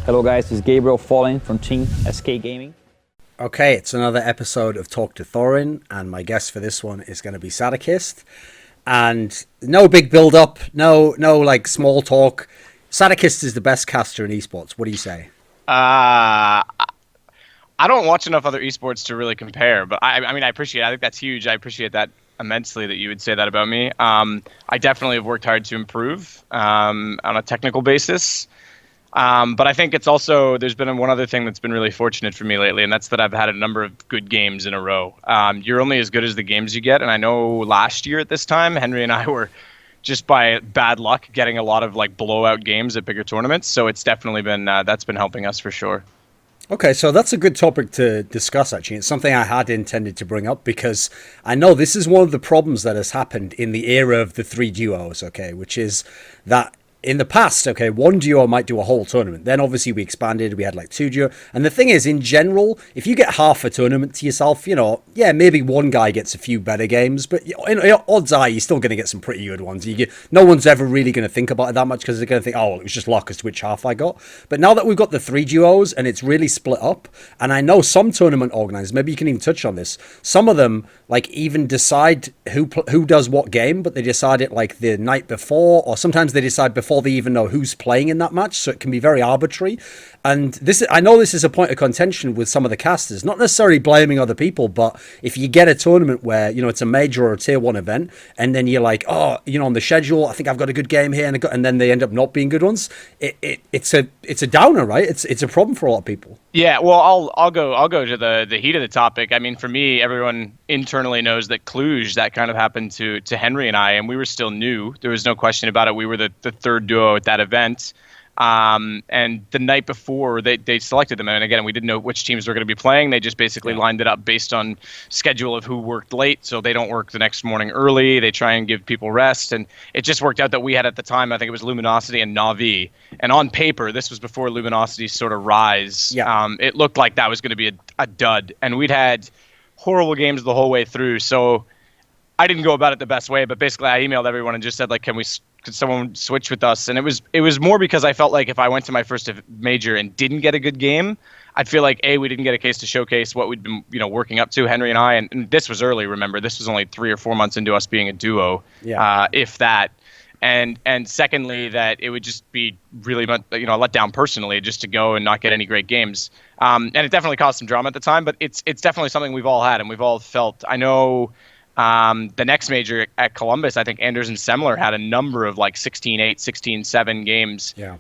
Hello guys, this is Gabriel Falling from Team SK Gaming. Okay, it's another episode of Talk to Thorin, and my guest for this one is going to be Sadokist. And no big build-up, no like small talk. Sadokist is the best caster in esports. What do you say? I don't watch enough other esports to really compare, but I mean, I appreciate it. I think that's huge. I appreciate that immensely that you would say that about me. I definitely have worked hard to improve on a technical basis. But I think it's also, there's been one other thing that's been really fortunate for me lately, and that's that I've had a number of good games in a row. You're only as good as the games you get, and I know last year at this time, Henry and I were just by bad luck getting a lot of like blowout games at bigger tournaments, so it's definitely been, that's been helping us for sure. Okay, so that's a good topic to discuss, actually. It's something I had intended to bring up because I know this is one of the problems that has happened in the era of the three duos, okay, which is that in the past, okay, one duo might do a whole tournament. Then obviously we expanded, we had like two duo. And the thing is, in general, if you get half a tournament to yourself, you know, yeah, maybe one guy gets a few better games, but odds are you're still going to get some pretty good ones. No one's ever really going to think about it that much because they're going to think, oh, well, it was just luck as to which half I got. But now that we've got the three duos and it's really split up, and I know some tournament organizers, maybe you can even touch on this, some of them like even decide who does what game, but they decide it like the night before, or sometimes they decide before they even know who's playing in that match, so it can be very arbitrary. And I know this is a point of contention with some of the casters, not necessarily blaming other people, but if you get a tournament where, you know, it's a major or a tier 1 event, and then you're like, oh, you know, on the schedule, I think I've got a good game here, and then they end up not being good ones, it's a downer, right? It's a problem for a lot of people. Yeah, well, I'll go to the heat of the topic. I mean, for me, everyone internally knows that Cluj, that kind of happened to Henry and I, and we were still new. There was no question about it. We were the third duo at that event. And the night before they selected them, and again, we didn't know which teams were going to be playing. They just basically lined it up based on schedule of who worked late, so they don't work the next morning early. They try and give people rest, and it just worked out that we had at the time, I think it was Luminosity and Na'Vi, and on paper, this was before Luminosity's sort of rise. It looked like that was going to be a dud, and we'd had horrible games the whole way through, so I didn't go about it the best way, but basically I emailed everyone and just said, like, could someone switch with us? And it was more because I felt like if I went to my first major and didn't get a good game, I'd feel like, we didn't get a case to showcase what we'd been, working up to, Henry and I. And this was early, remember. This was only 3 or 4 months into us being a duo, if that. And secondly, that it would just be really, a let down personally just to go and not get any great games. And it definitely caused some drama at the time, but it's definitely something we've all had and we've all felt. I know the next major at Columbus, I think Anders and Semler had a number of like 16-8, 16-7 games. Yeah.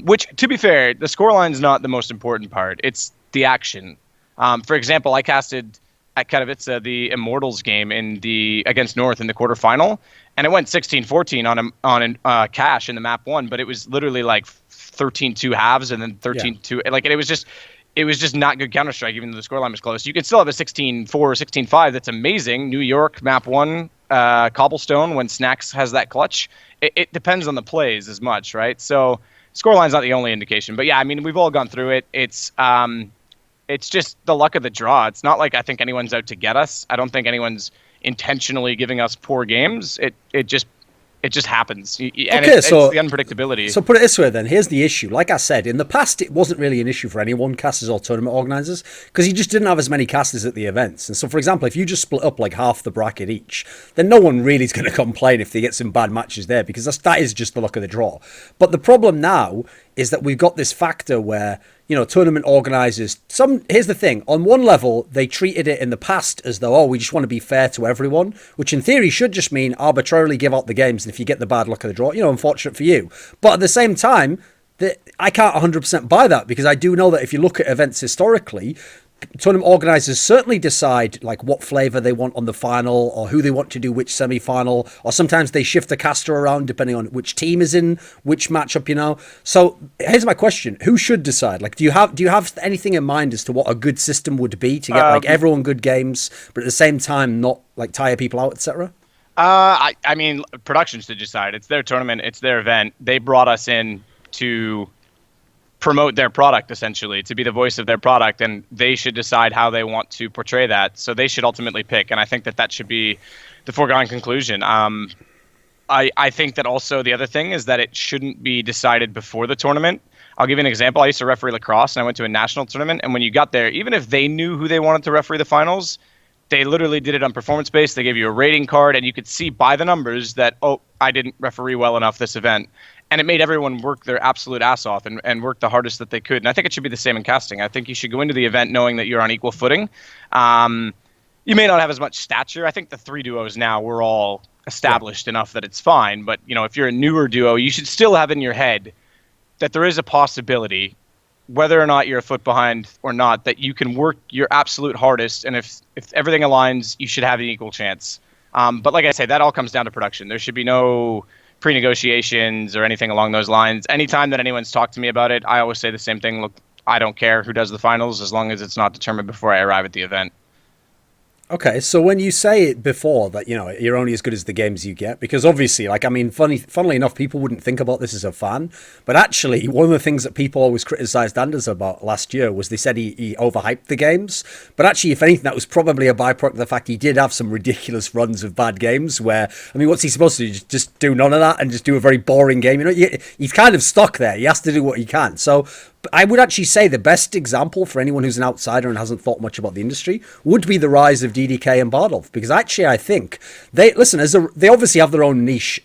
Which, to be fair, the scoreline's not the most important part. It's the action. For example, I casted at Katowice the Immortals game against North in the quarterfinal, and it went 16-14 on a cash in the map 1, but it was literally like 13-2 halves and then 13-2. Like, and it was just not good Counter-Strike, even though the scoreline was close. You could still have a 16-4 or 16-5 that's amazing. New York, map 1, Cobblestone, when Snacks has that clutch. It depends on the plays as much, right? So scoreline's not the only indication. But yeah, I mean, we've all gone through it. It's just the luck of the draw. It's not like I think anyone's out to get us. I don't think anyone's intentionally giving us poor games. It just happens. And it's the unpredictability. So put it this way then, here's the issue. Like I said, in the past, it wasn't really an issue for anyone, casters or tournament organizers, because you just didn't have as many casters at the events. And so, for example, if you just split up like half the bracket each, then no one really is going to complain if they get some bad matches there, because that is just the luck of the draw. But the problem now is that we've got this factor where, tournament organizers, here's the thing, on one level, they treated it in the past as though, we just want to be fair to everyone, which in theory should just mean arbitrarily give out the games, and if you get the bad luck of the draw, unfortunate for you. But at the same time, I can't 100% buy that, because I do know that if you look at events historically, tournament organizers certainly decide like what flavor they want on the final, or who they want to do which semi-final, or sometimes they shift the caster around depending on which team is in which matchup. So here's my question: who should decide? Like, do you have anything in mind as to what a good system would be to get like everyone good games, but at the same time not like tire people out, etc.? I mean, production should decide. It's their tournament, it's their event. They brought us in to promote their product, essentially, to be the voice of their product, and they should decide how they want to portray that. So they should ultimately pick, and I think that should be the foregone conclusion. I think that also the other thing is that it shouldn't be decided before the tournament. I'll give you an example. I used to referee lacrosse, and I went to a national tournament. And when you got there, even if they knew who they wanted to referee the finals, they literally did it on performance based. They gave you a rating card, and you could see by the numbers that, oh, I didn't referee well enough this event. And it made everyone work their absolute ass off and work the hardest that they could. And I think it should be the same in casting. I think you should go into the event knowing that you're on equal footing. You may not have as much stature. I think the 3 duos now, we're all established enough that it's fine. But, if you're a newer duo, you should still have in your head that there is a possibility, whether or not you're a foot behind or not, that you can work your absolute hardest. And if everything aligns, you should have an equal chance. But like I say, that all comes down to production. There should be no pre-negotiations or anything along those lines. Anytime that anyone's talked to me about it, I always say the same thing. Look, I don't care who does the finals as long as it's not determined before I arrive at the event. Okay, so when you say it before that, you're only as good as the games you get, because obviously, funnily enough, people wouldn't think about this as a fan, but actually, one of the things that people always criticised Anders about last year was they said he overhyped the games, but actually, if anything, that was probably a byproduct of the fact he did have some ridiculous runs of bad games where, what's he supposed to do? Just do none of that and just do a very boring game? He's kind of stuck there. He has to do what he can. So I would actually say the best example for anyone who's an outsider and hasn't thought much about the industry would be the rise of DDK and Bardolph, because actually I think they obviously have their own niche,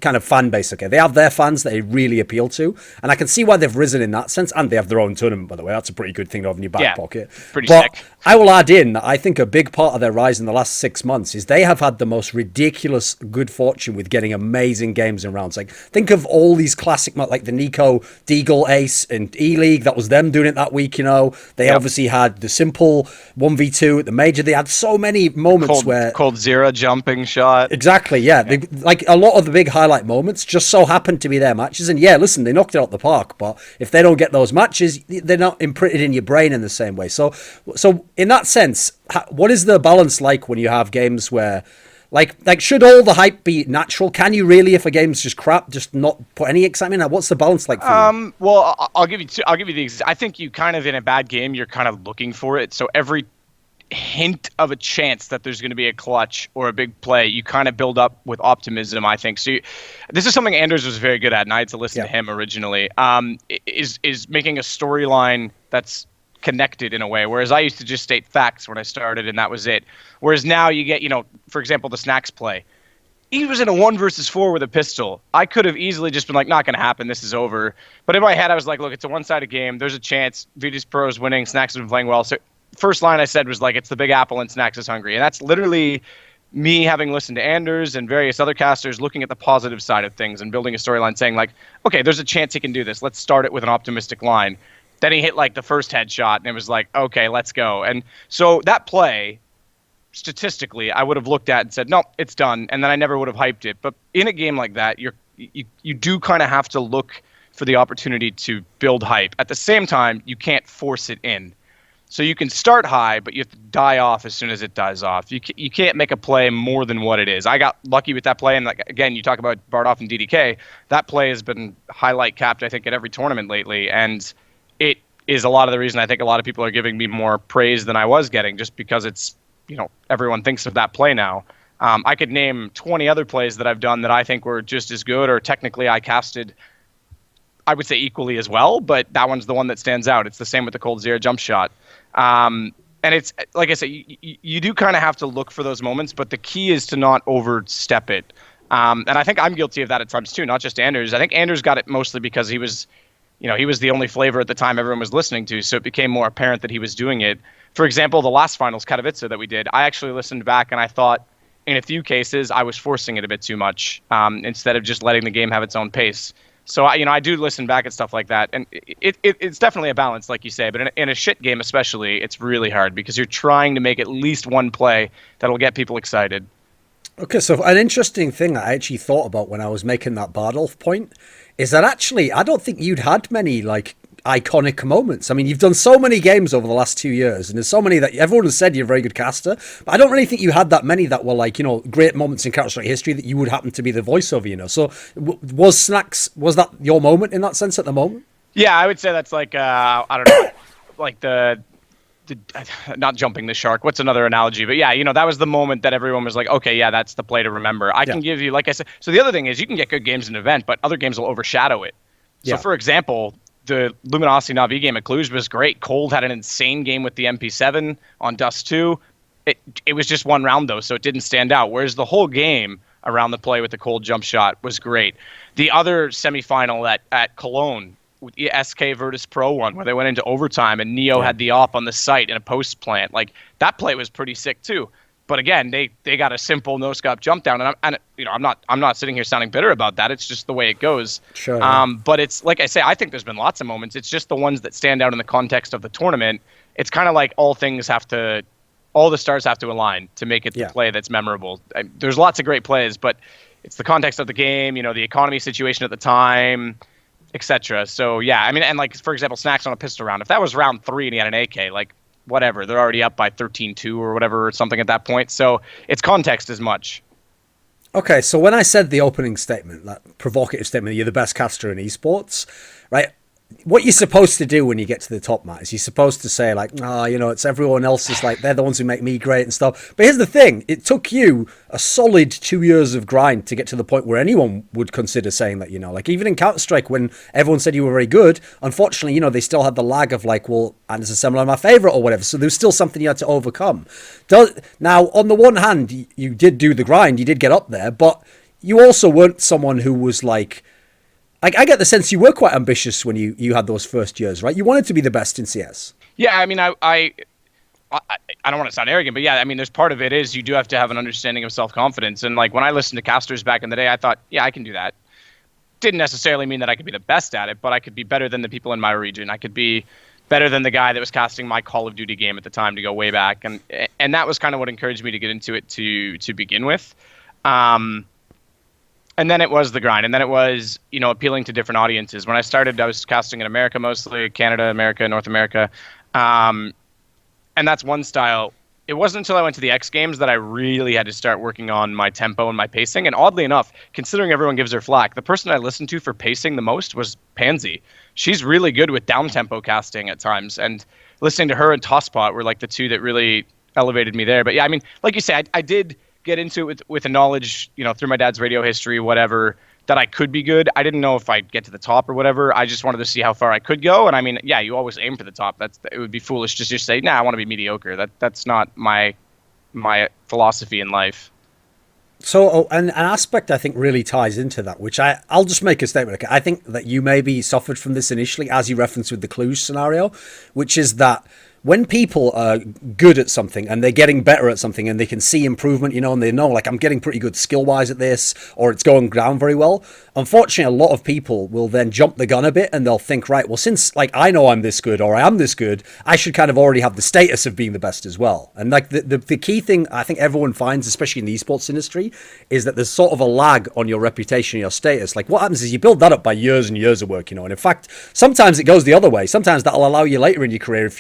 kind of fan base. Okay, they have their fans that they really appeal to, and I can see why they've risen in that sense. And they have their own tournament, by the way. That's a pretty good thing to have in your back pocket. Pretty sick. I will add in that I think a big part of their rise in the last 6 months is they have had the most ridiculous good fortune with getting amazing games and rounds. Like, think of all these classic, like the Nico Deagle Ace and E-League. That was them doing it that week, They obviously had the simple 1v2 at the major. They had so many moments where... Cold Zero jumping shot. Exactly, yeah. They, like, a lot of the big highlight moments just so happened to be their matches. And yeah, listen, they knocked it out the park. But if they don't get those matches, they're not imprinted in your brain in the same way. So in that sense, what is the balance like when you have games where... Like, should all the hype be natural? Can you really, if a game's just crap, just not put any excitement in? What's the balance like for you? Well, I'll give you the. I think you kind of, in a bad game, you're kind of looking for it. So every hint of a chance that there's going to be a clutch or a big play, you kind of build up with optimism, I think. So this is something Anders was very good at, and I had to listen to him originally. Is making a storyline that's connected in a way, whereas I used to just state facts when I started and that was it. Whereas now you get, for example, the Snacks play. He was in a 1 versus 4 with a pistol. I could have easily just been like, not going to happen, this is over. But in my head, I was like, look, it's a one-sided game. There's a chance. Virtus Pro is winning. Snacks has been playing well. So first line I said was like, it's the Big Apple and Snacks is hungry. And that's literally me having listened to Anders and various other casters looking at the positive side of things and building a storyline saying like, okay, there's a chance he can do this. Let's start it with an optimistic line. Then he hit like the first headshot and it was like, okay, let's go. And so that play, statistically, I would have looked at and said, no, it's done. And then I never would have hyped it. But in a game like that, you do kind of have to look for the opportunity to build hype. At the same time, you can't force it in. So you can start high, but you have to die off as soon as it dies off. You can't make a play more than what it is. I got lucky with that play. And like, again, you talk about Bardolph and DDK. That play has been highlight capped, I think, at every tournament lately. And it is a lot of the reason I think a lot of people are giving me more praise than I was getting, just because it's, everyone thinks of that play now. I could name 20 other plays that I've done that I think were just as good, or technically I casted, I would say, equally as well, but that one's the one that stands out. It's the same with the Cold Zero jump shot. And it's, like I said, you do kind of have to look for those moments, but the key is to not overstep it. And I think I'm guilty of that at times too, not just Anders. I think Anders got it mostly because he was the only flavor at the time everyone was listening to, so it became more apparent that he was doing it. For example, the last finals, Katowice, that we did, I actually listened back and I thought in a few cases I was forcing it a bit too much instead of just letting the game have its own pace. So, I do listen back at stuff like that, and it's definitely a balance, like you say, but in a shit game especially, it's really hard because you're trying to make at least one play that'll get people excited. Okay, so an interesting thing I actually thought about when I was making that Bardolph point is that actually I don't think you'd had many like iconic moments. I mean, you've done so many games over the last 2 years, and there's so many that everyone has said you're a very good caster, but I don't really think you had that many that were like, great moments in Counter-Strike history that you would happen to be the voiceover, So was Snacks, was that your moment in that sense at the moment? Yeah, I would say that's like, I don't know, like the not jumping the shark. What's another analogy? But yeah, that was the moment that everyone was like, okay, yeah, that's the play to remember. I can give you, like I said. So the other thing is you can get good games in an event, but other games will overshadow it. So, for example, the Luminosity Na'vi game at Cluj was great. Cold had an insane game with the MP7 on Dust 2. It was just one round, though, so it didn't stand out. Whereas the whole game around the play with the Cold jump shot was great. The other semifinal at Cologne, the SK Virtus Pro one, where they went into overtime and Neo had the op on the site in a post plant, like that play was pretty sick too. But again, they got a simple no scope jump down, and I'm not sitting here sounding bitter about that. It's just the way it goes. Sure. But it's like I say, I think there's been lots of moments. It's just the ones that stand out in the context of the tournament. It's kind of like all the stars have to align to make it the play that's memorable. There's lots of great plays, but it's the context of the game, the economy situation at the time, etc. So yeah, I mean, and like for example, Snacks on a pistol round. If that was round 3 and he had an AK, like whatever, they're already up by 13-2 or whatever, or something at that point. So it's context as much. Okay, so when I said the opening statement, that provocative statement, you're the best caster in esports, right? What you're supposed to do when you get to the top, Matt, is you're supposed to say, like, it's everyone else is like, they're the ones who make me great and stuff. But here's the thing. It took you a solid 2 years of grind to get to the point where anyone would consider saying that, like even in Counter-Strike, when everyone said you were very good, unfortunately, they still had the lag of like, well, Anderson Semmler, my favorite or whatever. So there's still something you had to overcome. Now, on the one hand, you did do the grind, you did get up there, but you also weren't someone who was like, I get the sense you were quite ambitious when you had those first years, right? You wanted to be the best in CS. Yeah, I mean, I don't want to sound arrogant, but yeah, I mean, there's part of it is you do have to have an understanding of self-confidence. And like when I listened to casters back in the day, I thought, yeah, I can do that. Didn't necessarily mean that I could be the best at it, but I could be better than the people in my region. I could be better than the guy that was casting my Call of Duty game at the time, to go way back. And that was kind of what encouraged me to get into it to begin with. And then it was the grind. And then it was, appealing to different audiences. When I started, I was casting in America mostly, Canada, America, North America. And that's one style. It wasn't until I went to the X Games that I really had to start working on my tempo and my pacing. And oddly enough, considering everyone gives her flack, the person I listened to for pacing the most was Pansy. She's really good with down-tempo casting at times. And listening to her and Tosspot were like the two that really elevated me there. But yeah, I mean, like you say, I did get into it with a knowledge, through my dad's radio history, whatever, that I could be good. I didn't know if I'd get to the top or whatever. I just wanted to see how far I could go. And I mean, yeah, you always aim for the top. It would be foolish to just say, nah, I want to be mediocre. That's not my philosophy in life. So an aspect I think really ties into that, which I'll just make a statement. Okay? I think that you maybe suffered from this initially, as you referenced with the Cluj scenario, which is that when people are good at something and they're getting better at something and they can see improvement, and they know, like, I'm getting pretty good skill-wise at this, or it's going down very well, unfortunately, a lot of people will then jump the gun a bit and they'll think, right, well, since, like, I know I'm this good or I am this good, I should kind of already have the status of being the best as well. And, like, the key thing I think everyone finds, especially in the esports industry, is that there's sort of a lag on your reputation and your status. Like, what happens is you build that up by years and years of work, and in fact, sometimes it goes the other way. Sometimes that'll allow you later in your career, if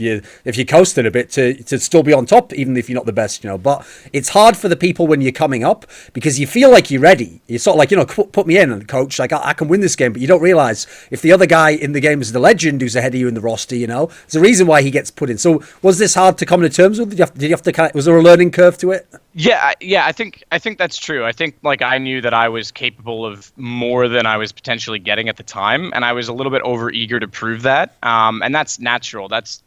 you're coasting a bit, to still be on top, even if you're not the best, But it's hard for the people when you're coming up, because you feel like you're ready. You're sort of like, put me in, coach, like, I can win this game, but you don't realize if the other guy in the game is the legend who's ahead of you in the roster, there's a reason why he gets put in. So was this hard to come to terms with? Did you have to was there a learning curve to it? Yeah, I think that's true. I think, like, I knew that I was capable of more than I was potentially getting at the time, and I was a little bit over eager to prove that. And that's natural. That's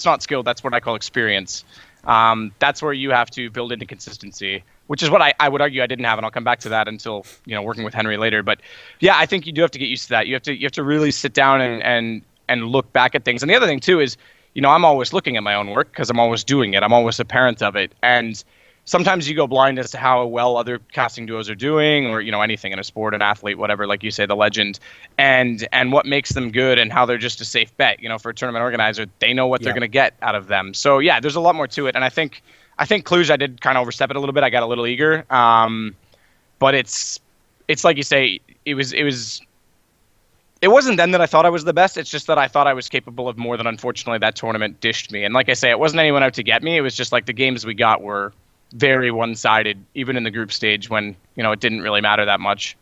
not skill. That's what I call experience. That's where you have to build into consistency, which is what I would argue I didn't have, and I'll come back to that until working with Henry later. But yeah, I think you do have to get used to that. You have to really sit down and look back at things. And the other thing too is, I'm always looking at my own work because I'm always doing it. I'm always a parent of it, and sometimes you go blind as to how well other casting duos are doing, or anything in a sport, an athlete, whatever, like you say, the legend, and what makes them good and how they're just a safe bet. For a tournament organizer, they know what they're going to get out of them. So yeah, there's a lot more to it, and I think Cluj, I did kind of overstep it a little bit. I got a little eager, but it's like you say, it wasn't then that I thought I was the best. It's just that I thought I was capable of more than, unfortunately, that tournament dished me. And like I say, it wasn't anyone out to get me. It was just like the games we got were very one-sided, even in the group stage when, it didn't really matter that much.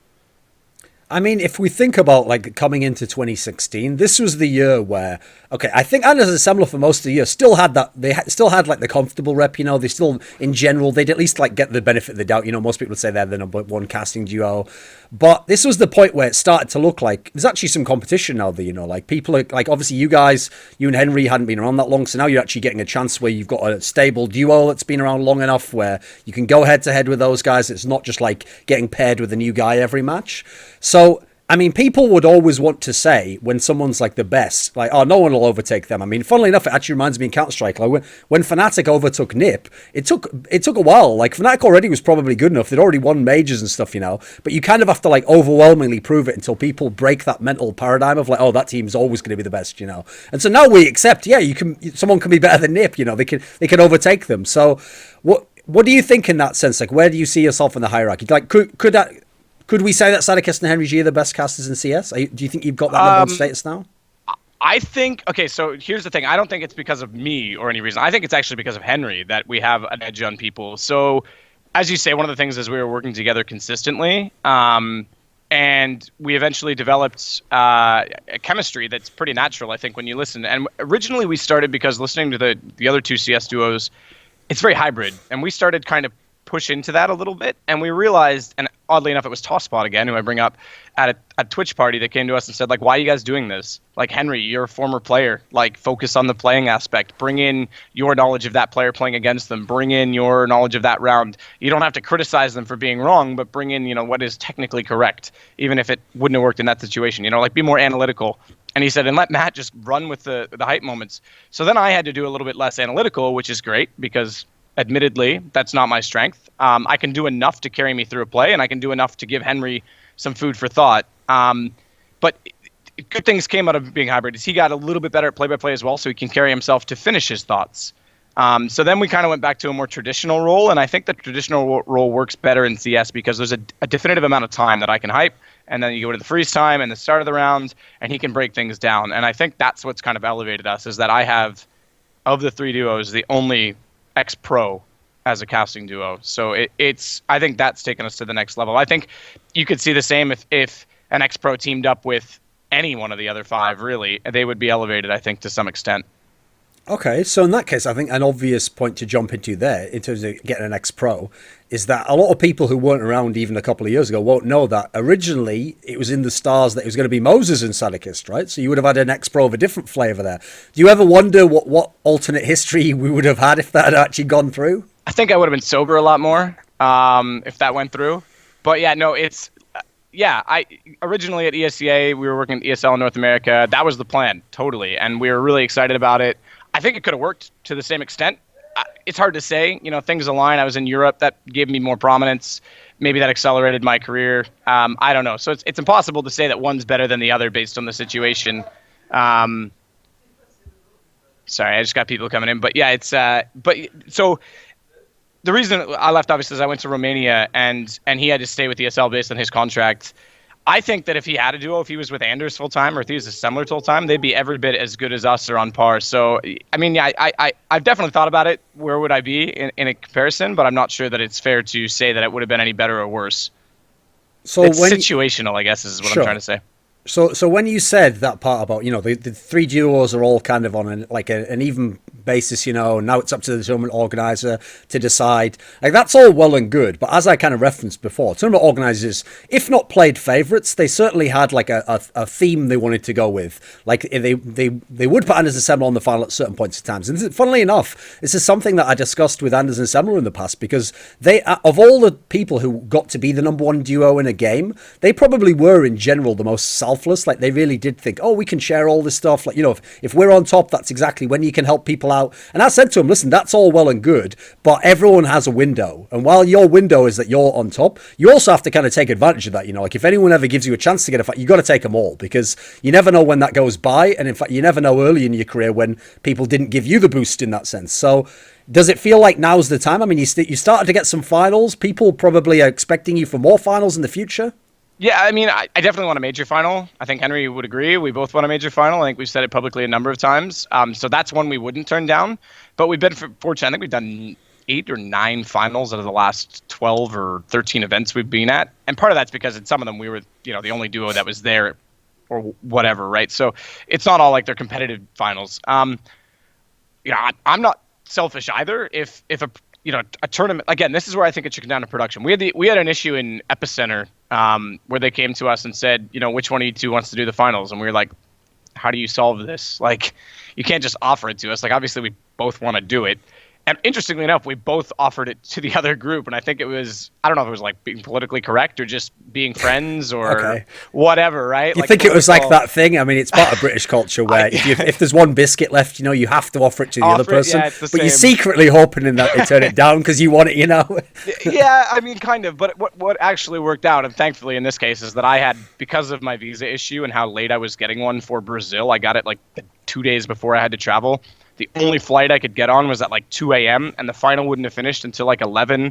I mean, if we think about like coming into 2016, this was the year where, okay, I think Anders and Semler for most of the year still had that. Still had like the comfortable rep. You know, they still, in general, they'd at least like get the benefit of the doubt. You know, most people would say they're the number one casting duo, but this was the point where it started to look like there's actually some competition now. That like people are like, obviously you guys, you and Henry hadn't been around that long, so now you're actually getting a chance where you've got a stable duo that's been around long enough where you can go head to head with those guys. It's not just like getting paired with a new guy every match. So, I mean, people would always want to say when someone's like the best, like, oh, no one will overtake them. I mean, funnily enough, it actually reminds me in Counter-Strike, like when Fnatic overtook NiP, it took a while. Like, Fnatic already was probably good enough. They'd already won majors and stuff, but you kind of have to like overwhelmingly prove it until people break that mental paradigm of like, oh, that team's always going to be the best, And so now we accept, yeah, someone can be better than NiP, they can overtake them. So what do you think in that sense? Like, where do you see yourself in the hierarchy? Like, could we say that Sadokist and HenryG are the best casters in CS? Do you think you've got that number one status now? I think, okay, so here's the thing. I don't think it's because of me or any reason. I think it's actually because of Henry that we have an edge on people. So, as you say, one of the things is we were working together consistently, and we eventually developed a chemistry that's pretty natural, I think, when you listen. And originally we started because listening to the other two CS duos, it's very hybrid. And we started kind of push into that a little bit, and we realized, and oddly enough, it was Tosspot again, who I bring up at a Twitch party that came to us and said, like, why are you guys doing this? Like, Henry, you're a former player. Like, focus on the playing aspect. Bring in your knowledge of that player playing against them. Bring in your knowledge of that round. You don't have to criticize them for being wrong, but bring in, what is technically correct, even if it wouldn't have worked in that situation. Like, be more analytical. And he said, and let Matt just run with the hype moments. So then I had to do a little bit less analytical, which is great because admittedly, that's not my strength. I can do enough to carry me through a play, and I can do enough to give Henry some food for thought. But good things came out of being hybrid. He got a little bit better at play-by-play as well, so he can carry himself to finish his thoughts. So then we kind of went back to a more traditional role, and I think the traditional role works better in CS because there's a definitive amount of time that I can hype, and then you go to the freeze time and the start of the round, and he can break things down. And I think that's what's kind of elevated us, is that I have, of the three duos, the only ex-pro as a casting duo. So I think that's taken us to the next level. I think you could see the same if an ex-pro teamed up with any one of the other five, really. They would be elevated, I think, to some extent. Okay, so in that case, I think an obvious point to jump into there, in terms of getting an ex-pro, is that a lot of people who weren't around even a couple of years ago won't know that originally it was in the stars that it was going to be Moses and Sadokist, right? So you would have had an ex-pro of a different flavour there. Do you ever wonder what alternate history we would have had if that had actually gone through? I think I would have been sober a lot more if that went through. But yeah, no, it's... I originally at ESEA, we were working at ESL in North America. That was the plan, totally. And we were really excited about it. I think it could have worked to the same extent. It's hard to say. Things align. I was in Europe. That gave me more prominence. Maybe that accelerated my career. I don't know. So it's impossible to say that one's better than the other based on the situation. Sorry, I just got people coming in. But yeah, so the reason I left, obviously, is I went to Romania and he had to stay with ESL based on his contract. I think that if he had a duo, if he was with Anders full time or if he was a Semler full time, they'd be every bit as good as us or on par. So, I mean, yeah, I've definitely thought about it. Where would I be in a comparison? But I'm not sure that it's fair to say that it would have been any better or worse. So it's situational, I guess, is what I'm trying to say. So when you said that part about, the three duos are all kind of on an even basis, now it's up to the tournament organizer to decide. Like, that's all well and good, but as I kind of referenced before, tournament organizers, if not played favorites, they certainly had like a theme they wanted to go with. Like, they would put Anders and Semler on the final at certain points of times. And funnily enough, this is something that I discussed with Anders and Semler in the past, because they, of all the people who got to be the number one duo in a game, they probably were in general the most selfless. Like, they really did think, oh, we can share all this stuff. Like, if we're on top, that's exactly when you can help people out. And I said to him, listen, that's all well and good, but everyone has a window. And while your window is that you're on top, you also have to kind of take advantage of that. Like, if anyone ever gives you a chance to get a fight, you got to take them all, because you never know when that goes by. And in fact, you never know early in your career when people didn't give you the boost in that sense. So does it feel like now's the time? I mean, you started to get some finals. People probably are expecting you for more finals in the future. Yeah, I mean, I definitely want a major final. I think Henry would agree. We both want a major final. I think we've said it publicly a number of times. So that's one we wouldn't turn down. But we've been fortunate. I think we've done 8 or 9 finals out of the last 12 or 13 events we've been at. And part of that's because in some of them we were, the only duo that was there or whatever, right? So it's not all like they're competitive finals. I'm not selfish either. If a tournament, again, this is where I think it should come down to production. We had an issue in Epicenter where they came to us and said, which one of you two wants to do the finals? And we were like, how do you solve this? Like, you can't just offer it to us. Like, obviously we both want to do it. And interestingly enough, we both offered it to the other group. And I think it was, I don't know if it was like being politically correct or just being friends or whatever, right? You think it was like that thing? I mean, it's part of British culture where if there's one biscuit left, you have to offer it to the other person. But you're secretly hoping in that they turn it down because you want it, Yeah, I mean, kind of. But what actually worked out, and thankfully in this case, is that I had, because of my visa issue and how late I was getting one for Brazil, I got it like 2 days before I had to travel. The only flight I could get on was at like 2 a.m. and the final wouldn't have finished until like 11,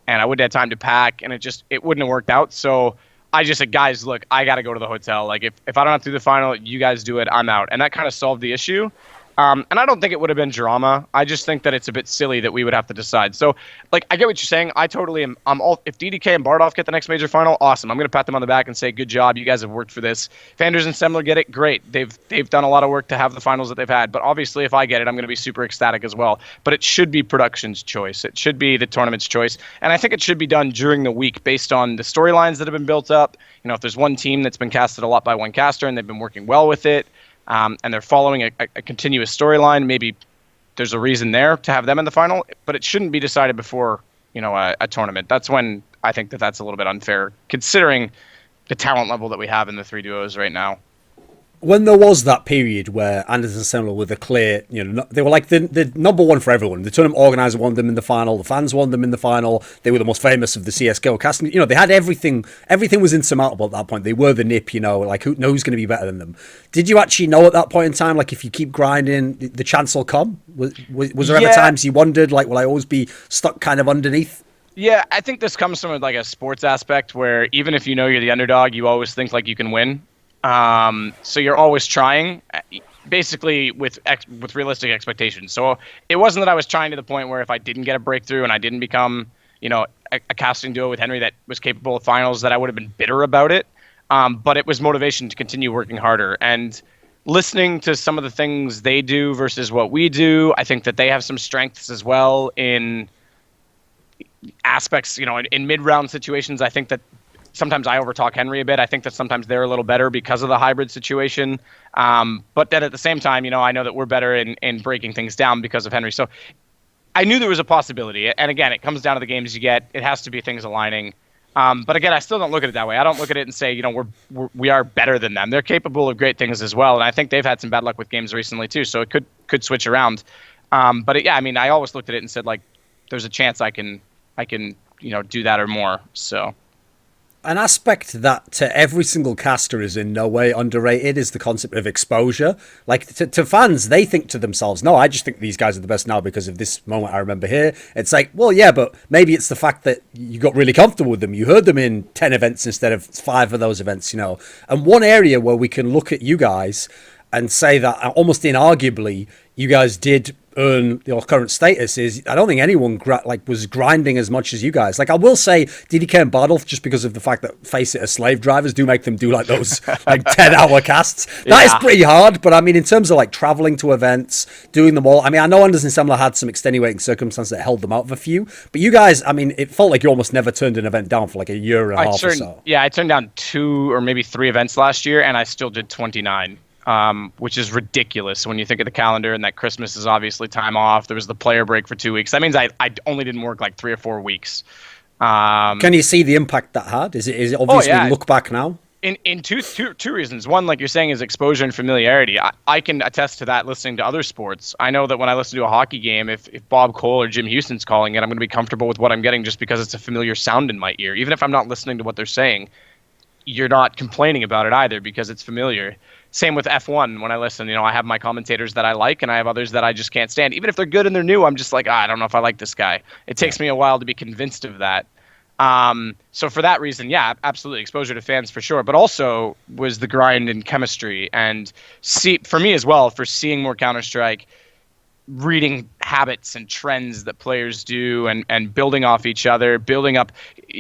and I wouldn't have time to pack, and it wouldn't have worked out. So I just said, guys, look, I got to go to the hotel. Like if I don't have to do the final, you guys do it. I'm out. And that kind of solved the issue. And I don't think it would have been drama. I just think that it's a bit silly that we would have to decide. So, like, I get what you're saying. I totally am. If DDK and Bardolph get the next major final, awesome. I'm going to pat them on the back and say, good job. You guys have worked for this. If Anders and Semler get it, great. They've done a lot of work to have the finals that they've had. But obviously, if I get it, I'm going to be super ecstatic as well. But it should be production's choice. It should be the tournament's choice. And I think it should be done during the week based on the storylines that have been built up. If there's one team that's been casted a lot by one caster and they've been working well with it, and they're following a continuous storyline, maybe there's a reason there to have them in the final, but it shouldn't be decided before, a tournament. That's when I think that's a little bit unfair, considering the talent level that we have in the 3 duos right now. When there was that period where Anders and Semler were the clear, they were like the number one for everyone. The tournament organizer wanted them in the final. The fans wanted them in the final. They were the most famous of the CSGO casting. They had everything. Everything was insurmountable at that point. They were the nip, like who's going to be better than them? Did you actually know at that point in time, like if you keep grinding, the chance will come? Was there ever times you wondered, like, will I always be stuck kind of underneath? Yeah, I think this comes from like a sports aspect where even if you're the underdog, you always think like you can win. So you're always trying, basically with realistic expectations. So it wasn't that I was trying to the point where if I didn't get a breakthrough and I didn't become, a casting duo with Henry that was capable of finals, that I would have been bitter about it. But it was motivation to continue working harder and listening to some of the things they do versus what we do. I think that they have some strengths as well in aspects, in mid-round situations. I think that sometimes I overtalk Henry a bit. I think that sometimes they're a little better because of the hybrid situation. But then at the same time, I know that we're better in breaking things down because of Henry. So I knew there was a possibility. And again, it comes down to the games you get. It has to be things aligning. But again, I still don't look at it that way. I don't look at it and say, we are better than them. They're capable of great things as well. And I think they've had some bad luck with games recently too. So it could switch around. But yeah, I mean, I always looked at it and said, like, there's a chance I can do that or more. So. An aspect that to every single caster is in no way underrated is the concept of exposure. Like to fans, they think to themselves, no, I just think these guys are the best now because of this moment I remember here. It's like, well, yeah, but maybe it's the fact that you got really comfortable with them. You heard them in 10 events instead of 5 of those events, And one area where we can look at you guys and say that almost inarguably you guys did earn your current status is I don't think anyone was grinding as much as you guys. Like I will say DDK and Bardolph, just because of the fact that, face it, as slave drivers do make them do like those like 10-hour casts. That is pretty hard, but I mean in terms of like traveling to events, doing them all, I mean I know Anders and Semler had some extenuating circumstances that held them out of a few, but you guys, I mean it felt like you almost never turned an event down for like a year and a half or so. Yeah, I turned down 2 or maybe 3 events last year and I still did 29. Which is ridiculous when you think of the calendar and that Christmas is obviously time off. There was the player break for 2 weeks. That means I only didn't work like 3 or 4 weeks. Can you see the impact that had? Is it obvious when you look back now? In two reasons. One, like you're saying, is exposure and familiarity. I can attest to that listening to other sports. I know that when I listen to a hockey game, if Bob Cole or Jim Houston's calling it, I'm going to be comfortable with what I'm getting just because it's a familiar sound in my ear. Even if I'm not listening to what they're saying, you're not complaining about it either because it's familiar. Same with F1. When I listen, I have my commentators that I like and I have others that I just can't stand. Even if they're good and they're new, I'm just like, I don't know if I like this guy. It takes me a while to be convinced of that. So for that reason, yeah, absolutely. Exposure to fans for sure. But also was the grind and chemistry. And for me as well, for seeing more Counter-Strike, reading habits and trends that players do and building off each other, building up.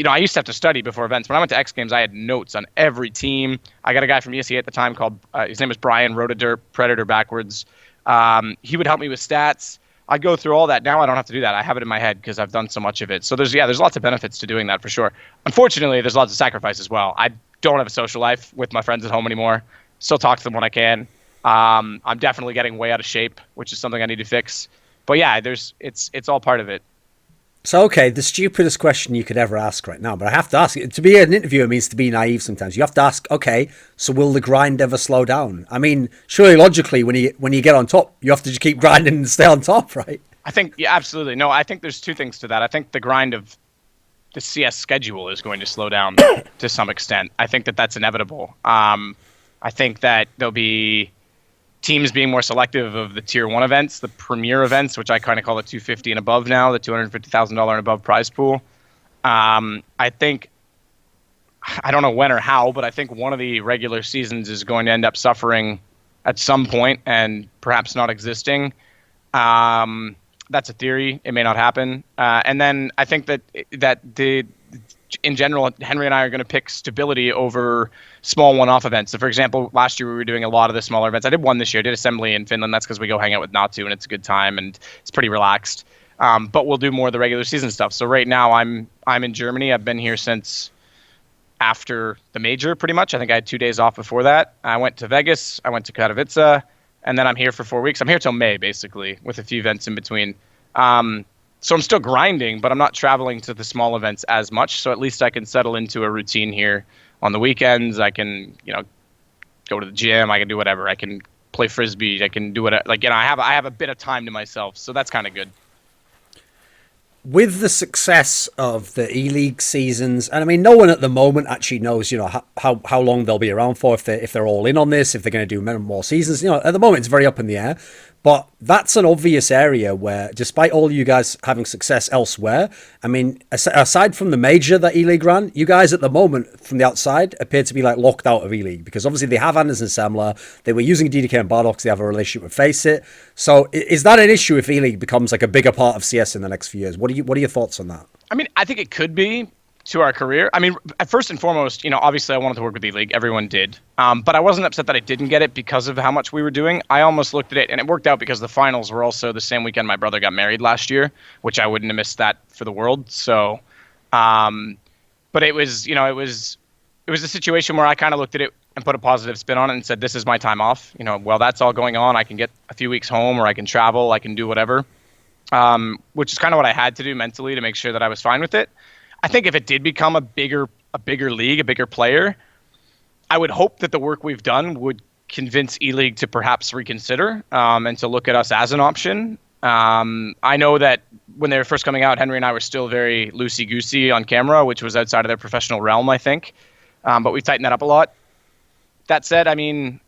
I used to have to study before events. When I went to X Games, I had notes on every team. I got a guy from ESEA at the time called, his name was Brian, Rotoderp, Predator backwards. He would help me with stats. I'd go through all that. Now I don't have to do that. I have it in my head because I've done so much of it. So there's lots of benefits to doing that for sure. Unfortunately, there's lots of sacrifice as well. I don't have a social life with my friends at home anymore. Still talk to them when I can. I'm definitely getting way out of shape, which is something I need to fix. But yeah, it's all part of it. So, okay, the stupidest question you could ever ask right now, but I have to ask it. To be an interviewer means to be naive sometimes. You have to ask, okay, so will the grind ever slow down? I mean, surely logically, when you get on top, you have to just keep grinding and stay on top, right? I think, yeah, absolutely. No, I think there's two things to that. I think the grind of the CS schedule is going to slow down to some extent. I think that's inevitable. I think that there'll be teams being more selective of the tier 1 events, the premier events, which I kind of call the 250 and above now, the $250,000 and above prize pool. I think, I don't know when or how, but I think one of the regular seasons is going to end up suffering at some point and perhaps not existing. That's a theory. It may not happen. And then I think that in general, Henry and I are going to pick stability over small one-off events. So, for example, last year we were doing a lot of the smaller events. I did one this year. I did Assembly in Finland. That's because we go hang out with Natu, and it's a good time, and it's pretty relaxed. But we'll do more of the regular season stuff. So right now I'm in Germany. I've been here since after the major, pretty much. I think I had 2 days off before that. I went to Vegas. I went to Katowice, and then I'm here for 4 weeks. I'm here till May, basically, with a few events in between. So I'm still grinding, but I'm not traveling to the small events as much. So at least I can settle into a routine here on the weekends. I can, go to the gym. I can do whatever. I can play Frisbee. I can do whatever. I have a bit of time to myself. So that's kind of good. With the success of the E-League seasons, and I mean, no one at the moment actually knows, how long they'll be around for, if they're all in on this, if they're going to do more seasons. At the moment, it's very up in the air. But that's an obvious area where, despite all you guys having success elsewhere, I mean, aside from the major that E-League ran, you guys at the moment, from the outside, appear to be locked out of E-League. Because obviously they have Anders and Semler, they were using DDK and Bardock, they have a relationship with Faceit. So is that an issue if E-League becomes a bigger part of CS in the next few years? What are your thoughts on that? I mean, I think it could be to our career. I mean, first and foremost, obviously I wanted to work with E-League. Everyone did. But I wasn't upset that I didn't get it because of how much we were doing. I almost looked at it, and it worked out because the finals were also the same weekend my brother got married last year, which I wouldn't have missed that for the world. So, but it was a situation where I kind of looked at it and put a positive spin on it and said, this is my time off. While that's all going on, I can get a few weeks home, or I can travel, I can do whatever, which is kind of what I had to do mentally to make sure that I was fine with it. I think if it did become a bigger league, a bigger player, I would hope that the work we've done would convince E-League to perhaps reconsider and to look at us as an option. I know that when they were first coming out, Henry and I were still very loosey-goosey on camera, which was outside of their professional realm, I think. But we've tightened that up a lot. That said, I mean,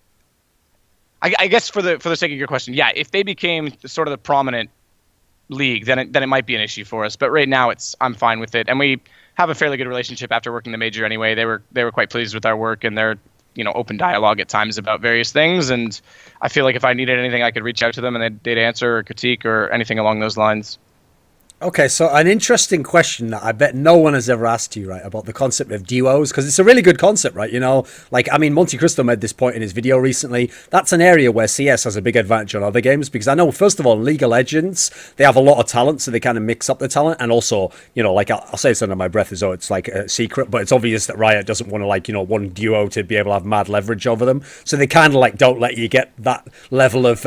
I guess for the sake of your question, yeah, if they became sort of the prominent league, then it might be an issue for us. But right now, I'm fine with it, and we have a fairly good relationship after working the major anyway. They were quite pleased with our work, and they're open dialogue at times about various things. And I feel like if I needed anything, I could reach out to them, and they'd answer or critique or anything along those lines. Okay, so an interesting question that I bet no one has ever asked you, right, about the concept of duos, because it's a really good concept, right? Monte Cristo made this point in his video recently. That's an area where CS has a big advantage on other games, because I know, first of all, in League of Legends, they have a lot of talent, so they kind of mix up the talent, and also, I'll say this under my breath as though it's a secret, but it's obvious that Riot doesn't want to, one duo to be able to have mad leverage over them, so they kind of, don't let you get that level of,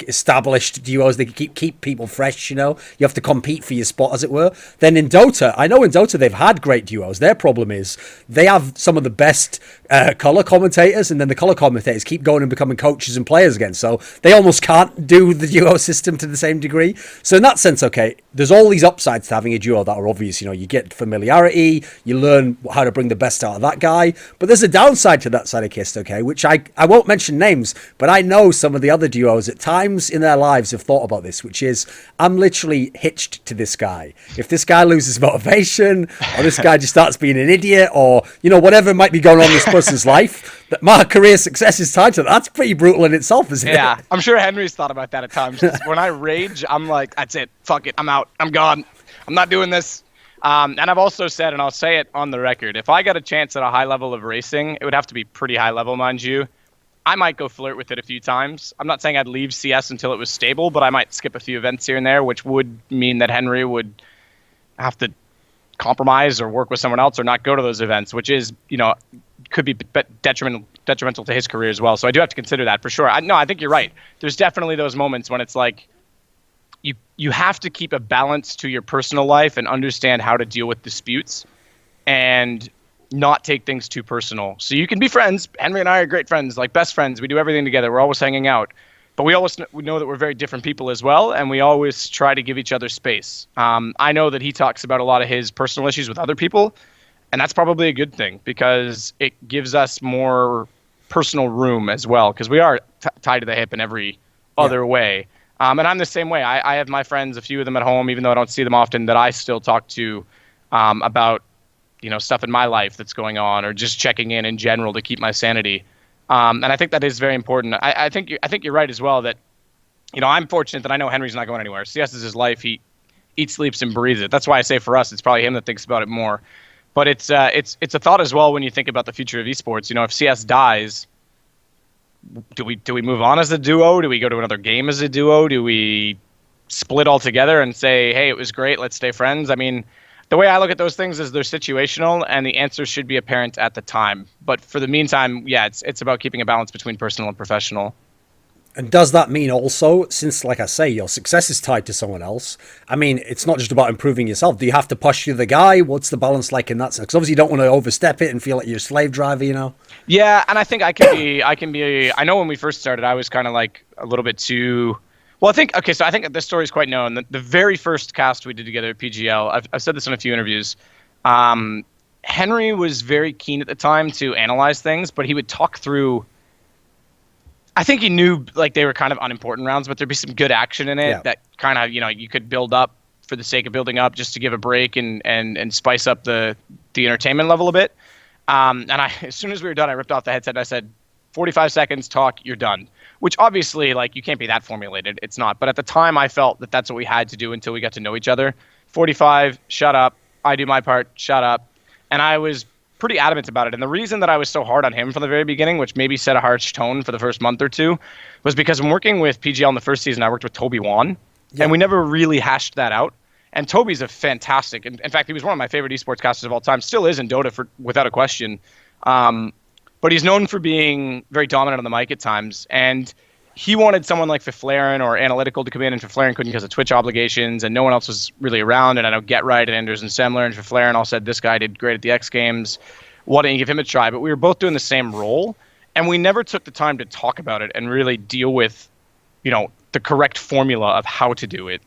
established duos. They keep people fresh, you have to compete for your spot, as it were. Then in Dota, I know in Dota they've had great duos. Their problem is they have some of the best color commentators, and then the color commentators keep going and becoming coaches and players again, so they almost can't do the duo system to the same degree. So in that sense, okay, there's all these upsides to having a duo that are obvious. You get familiarity, you learn how to bring the best out of that guy, but there's a downside to that Sadokist, okay, which I won't mention names, but I know some of the other duos at times in their lives have thought about this, which is, I'm literally hitched to this guy. If this guy loses motivation, or this guy just starts being an idiot, or whatever might be going on in this person's life, that my career success is tied to that. That's pretty brutal in itself, isn't it? Yeah, I'm sure Henry's thought about that at times. When I rage, I'm like, that's it. Fuck it. I'm out. I'm gone. I'm not doing this. And I've also said, and I'll say it on the record, if I got a chance at a high level of racing, it would have to be pretty high level, mind you. I might go flirt with it a few times. I'm not saying I'd leave CS until it was stable, but I might skip a few events here and there, which would mean that Henry would have to compromise or work with someone else or not go to those events, which is, could be detrimental to his career as well. So I do have to consider that for sure. I think you're right. There's definitely those moments when it's like you have to keep a balance to your personal life and understand how to deal with disputes and not take things too personal. So you can be friends. Henry and I are great friends, like best friends. We do everything together. We're always hanging out. But we know that we're very different people as well, and we always try to give each other space. I know that he talks about a lot of his personal issues with other people, and that's probably a good thing because it gives us more personal room as well, because we are tied to the hip in every other way. And I'm the same way. I have my friends, a few of them at home, even though I don't see them often, that I still talk to about stuff in my life that's going on, or just checking in general to keep my sanity. And I think that is very important. I think you're right as well that, I'm fortunate that I know Henry's not going anywhere. CS is his life. He eats, sleeps, and breathes it. That's why I say for us, it's probably him that thinks about it more. But it's a thought as well when you think about the future of esports. If CS dies, do we move on as a duo? Do we go to another game as a duo? Do we split altogether and say, hey, it was great, let's stay friends? I mean, the way I look at those things is they're situational, and the answer should be apparent at the time. But for the meantime, it's about keeping a balance between personal and professional. And does that mean also, since, like I say, your success is tied to someone else, I mean, it's not just about improving yourself. Do you have to push the guy? What's the balance like in that sense? Because obviously you don't want to overstep it and feel like you're a slave driver, Yeah, and I think I can be, I know when we first started, I was kind of like a little bit too... Well, I think this story is quite known. The very first cast we did together at PGL, I've said this in a few interviews, Henry was very keen at the time to analyze things, but he would talk through... I think he knew like they were kind of unimportant rounds, but there'd be some good action in it that kind of, you could build up for the sake of building up just to give a break and spice up the entertainment level a bit. And as soon as we were done, I ripped off the headset and I said, 45 seconds, talk, you're done. Which obviously, like, you can't be that formulated. It's not. But at the time, I felt that that's what we had to do until we got to know each other. 45, shut up. I do my part, shut up. And I was pretty adamant about it. And the reason that I was so hard on him from the very beginning, which maybe set a harsh tone for the first month or two, was because when working with PGL in the first season, I worked with Toby Wan. And we never really hashed that out. And Toby's a fantastic... In fact, he was one of my favorite esports casters of all time. Still is in Dota, without a question. But he's known for being very dominant on the mic at times. And he wanted someone like Fiflaren or Analytical to come in, and Fiflaren couldn't because of Twitch obligations, and no one else was really around. And I know Get Right and Anders and Semler and Fiflaren all said, this guy did great at the X Games. Why don't you give him a try? But we were both doing the same role, and we never took the time to talk about it and really deal with, the correct formula of how to do it.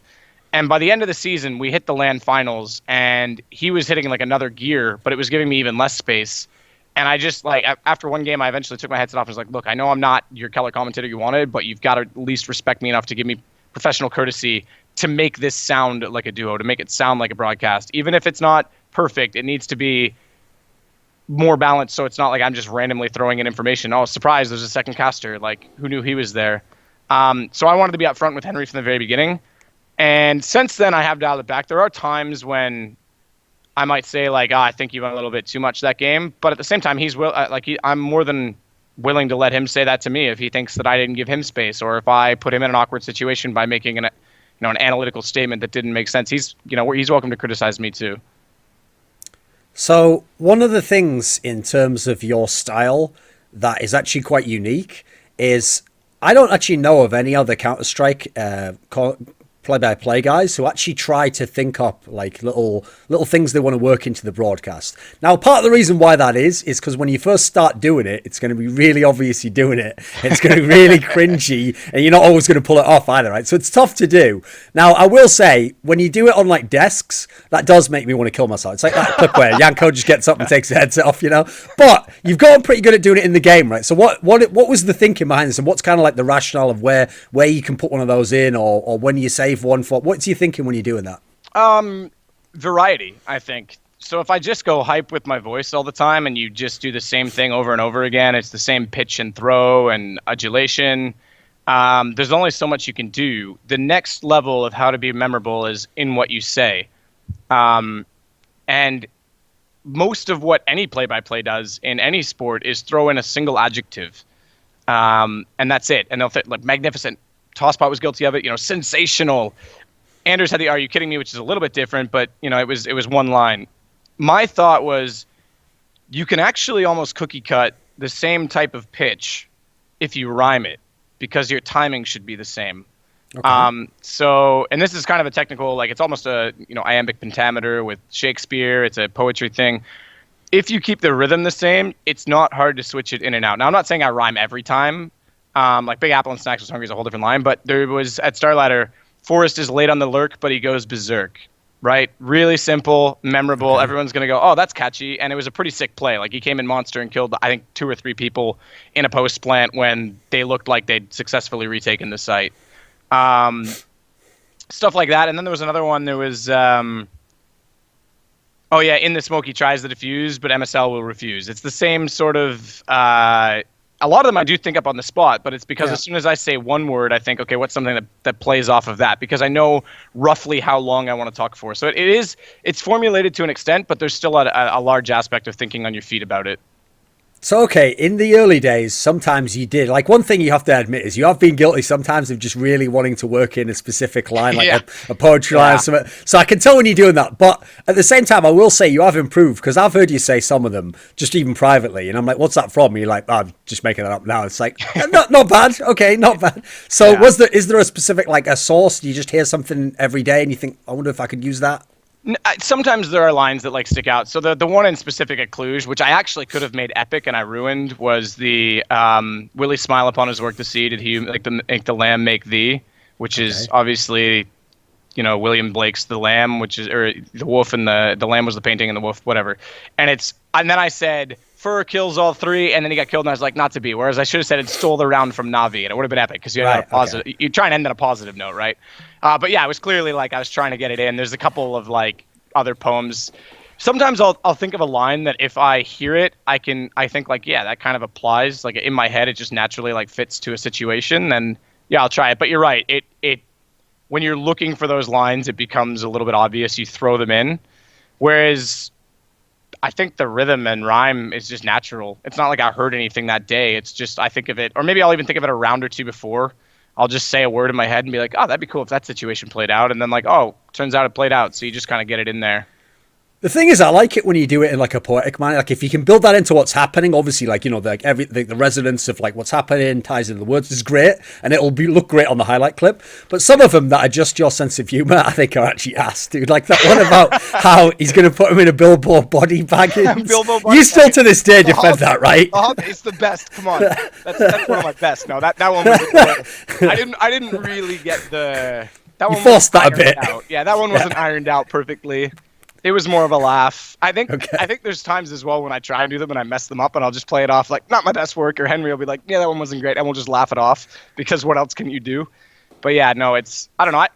And by the end of the season, we hit the LAN finals, and he was hitting like another gear, but it was giving me even less space. And I just, like, after one game, I eventually took my headset off and was like, look, I know I'm not your color commentator you wanted, but you've got to at least respect me enough to give me professional courtesy to make this sound like a duo, to make it sound like a broadcast. Even if it's not perfect, it needs to be more balanced, so it's not like I'm just randomly throwing in information. Oh, surprise, there's a second caster. Like, who knew he was there? So I wanted to be upfront with Henry from the very beginning. And since then, I have dialed it back. There are times when I might say, like, I think you went a little bit too much that game. But at the same time, I'm more than willing to let him say that to me if he thinks that I didn't give him space, or if I put him in an awkward situation by making an analytical statement that didn't make sense. He's welcome to criticize me too. So one of the things in terms of your style that is actually quite unique is I don't actually know of any other Counter-Strike play-by-play guys who actually try to think up like little things they want to work into the broadcast. Now, part of the reason why that is because when you first start doing it, it's going to be really obvious you're doing it. It's going to be really cringy, and you're not always going to pull it off either, right? So it's tough to do. Now, I will say, when you do it on like desks, that does make me want to kill myself. It's like that clip where Yanko just gets up and takes the headset off, But you've gotten pretty good at doing it in the game, right? So what was the thinking behind this, and what's kind of like the rationale of where you can put one of those in, or when you save one for? What's you thinking when you're doing that? Variety, I think. So if I just go hype with my voice all the time and you just do the same thing over and over again, it's the same pitch and throw and adulation. There's only so much you can do. The next level of how to be memorable is in what you say. And most of what any play-by-play does in any sport is throw in a single adjective. And that's it. And they'll like magnificent. Tosspot was guilty of it. Sensational. Anders had the "Are you kidding me?" which is a little bit different, but it was one line. My thought was, you can actually almost cookie cut the same type of pitch if you rhyme it, because your timing should be the same. Okay. And this is kind of a technical, like it's almost a iambic pentameter with Shakespeare. It's a poetry thing. If you keep the rhythm the same, it's not hard to switch it in and out. Now, I'm not saying I rhyme every time. Like Big Apple and Snacks was hungry is a whole different line, but there was at Starladder, Forrest is late on the lurk, but he goes berserk. Right? Really simple, memorable. Okay. Everyone's going to go, oh, that's catchy. And it was a pretty sick play. Like he came in Monster and killed, I think, 2 or 3 people in a post plant when they looked like they'd successfully retaken the site. Stuff like that. And then there was another one. There was, in the smoke he tries to defuse, but MSL will refuse. It's the same sort of, a lot of them I do think up on the spot, but it's because as soon as I say one word, I think, okay, what's something that plays off of that? Because I know roughly how long I want to talk for. So it's formulated to an extent, but there's still a large aspect of thinking on your feet about it. So, okay, in the early days, sometimes you did. Like, one thing you have to admit is you have been guilty sometimes of just really wanting to work in a specific line, like a poetry line or something. So I can tell when you're doing that. But at the same time, I will say you have improved, because I've heard you say some of them, just even privately. And I'm like, what's that from? And you're like, I'm just making that up now. It's like, not bad. Okay, not bad. So is there a specific, like a source? Do you just hear something every day and you think, I wonder if I could use that? Sometimes there are lines that like stick out. So the one in specific at Cluj, which I actually could have made epic and I ruined, was the "Will he smile upon his work to see? Did he make the lamb make thee?" Which is obviously, William Blake's The Lamb, which is, or the wolf and the lamb was the painting and the wolf, whatever. And then I said Fur kills all 3, and then he got killed, and I was like, not to be. Whereas I should have said it stole the round from Navi, and it would have been epic because you had a positive. Okay. You try and end on a positive note, right? But yeah, it was clearly like I was trying to get it in. There's a couple of like other poems. Sometimes I'll think of a line that if I hear it, I think like, yeah, that kind of applies. Like in my head, it just naturally like fits to a situation, and yeah, I'll try it. But you're right. It when you're looking for those lines, it becomes a little bit obvious. You throw them in, whereas I think the rhythm and rhyme is just natural. It's not like I heard anything that day. It's just I think of it, or maybe I'll even think of it a round or two before. I'll just say a word in my head and be like, oh, that'd be cool if that situation played out. And then like, oh, turns out it played out. So you just kind of get it in there. The thing is, I like it when you do it in like a poetic manner. Like if you can build that into what's happening, obviously, like the resonance of like what's happening ties into the words is great, and it'll look great on the highlight clip. But some of them that are just your sense of humor, I think are actually ass, dude. Like that one about how he's going to put him in a billboard body baggage. You still to this day defend that, right? It's the best. Come on, that's one of my best. No, that one was. I didn't really get the. That one you forced that a bit. Out. Yeah, that one wasn't ironed out perfectly. It was more of a laugh. I think there's times as well when I try and do them and I mess them up, and I'll just play it off like not my best work, or Henry will be like, yeah, that one wasn't great, and we'll just laugh it off because what else can you do? But yeah, no, I don't know.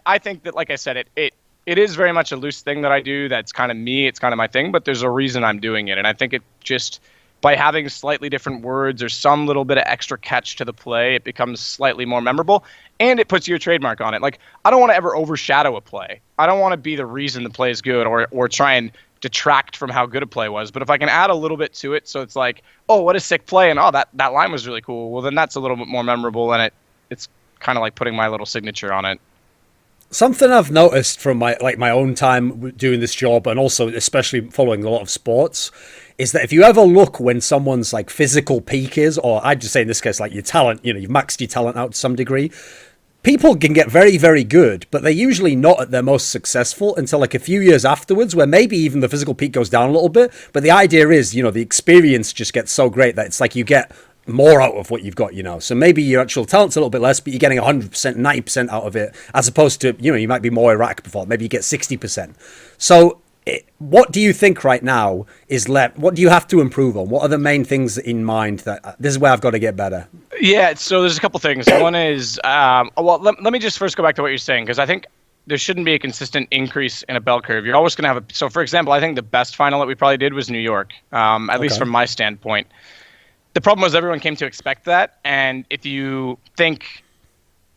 I think that, like I said, it is very much a loose thing that I do. That's kind of me. It's kind of my thing, but there's a reason I'm doing it, and I think it just by having slightly different words or some little bit of extra catch to the play, it becomes slightly more memorable, and it puts your trademark on it. Like, I don't want to ever overshadow a play. I don't want to be the reason the play is good or try and detract from how good a play was. But if I can add a little bit to it, so it's like, oh, what a sick play, and oh, that line was really cool, well, then that's a little bit more memorable, and it's kind of like putting my little signature on it. Something I've noticed from my own time doing this job, and also especially following a lot of sports, is that if you ever look when someone's like physical peak is, or I'd just say in this case, like your talent, you've maxed your talent out to some degree, people can get very, very good, but they're usually not at their most successful until like a few years afterwards, where maybe even the physical peak goes down a little bit. But the idea is, the experience just gets so great that it's like you get more out of what you've got, So maybe your actual talent's a little bit less, but you're getting 100%, 90% out of it, as opposed to, you might be more erratic before. Maybe you get 60%. So what do you think right now is left? What do you have to improve on? What are the main things in mind that this is where I've got to get better? Yeah, so there's a couple things. One is, let me just first go back to what you're saying, because I think there shouldn't be a consistent increase in a bell curve. You're always going to have so for example, I think the best final that we probably did was New York, at least from my standpoint. The problem was everyone came to expect that, and if you think,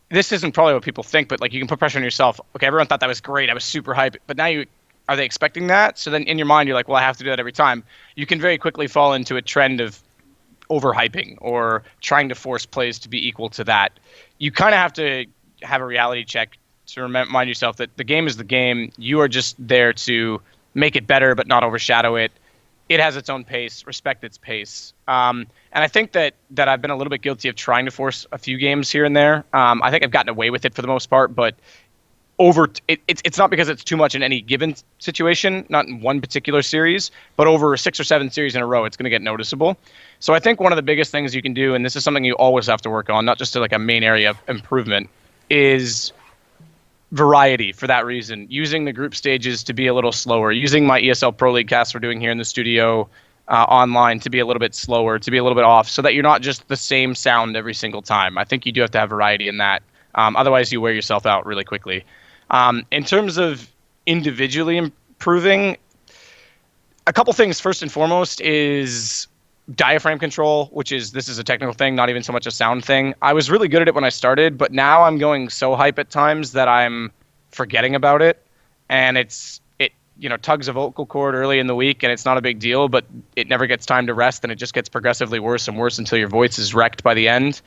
this isn't probably what people think, but like you can put pressure on yourself. Okay, everyone thought that was great. I was super hyped, but now are they expecting that? So then in your mind, you're like, well, I have to do that every time. You can very quickly fall into a trend of overhyping or trying to force plays to be equal to that. You kind of have to have a reality check to remind yourself that the game is the game. You are just there to make it better, but not overshadow it. It has its own pace. Respect its pace. And I think that I've been a little bit guilty of trying to force a few games here and there. I think I've gotten away with it for the most part, but it's not because it's too much in any given situation, not in one particular series, but over 6 or 7 series in a row, it's going to get noticeable. So I think one of the biggest things you can do, and this is something you always have to work on, not just to like a main area of improvement, is variety for that reason. Using the group stages to be a little slower, using my ESL Pro League cast we're doing here in the studio online to be a little bit slower, to be a little bit off, so that you're not just the same sound every single time. I think you do have to have variety in that. Otherwise, you wear yourself out really quickly. In terms of individually improving, a couple things. First and foremost is diaphragm control, this is a technical thing, not even so much a sound thing. I was really good at it when I started, but now I'm going so hype at times that I'm forgetting about it. And it tugs a vocal cord early in the week and it's not a big deal, but it never gets time to rest and it just gets progressively worse and worse until your voice is wrecked by the end.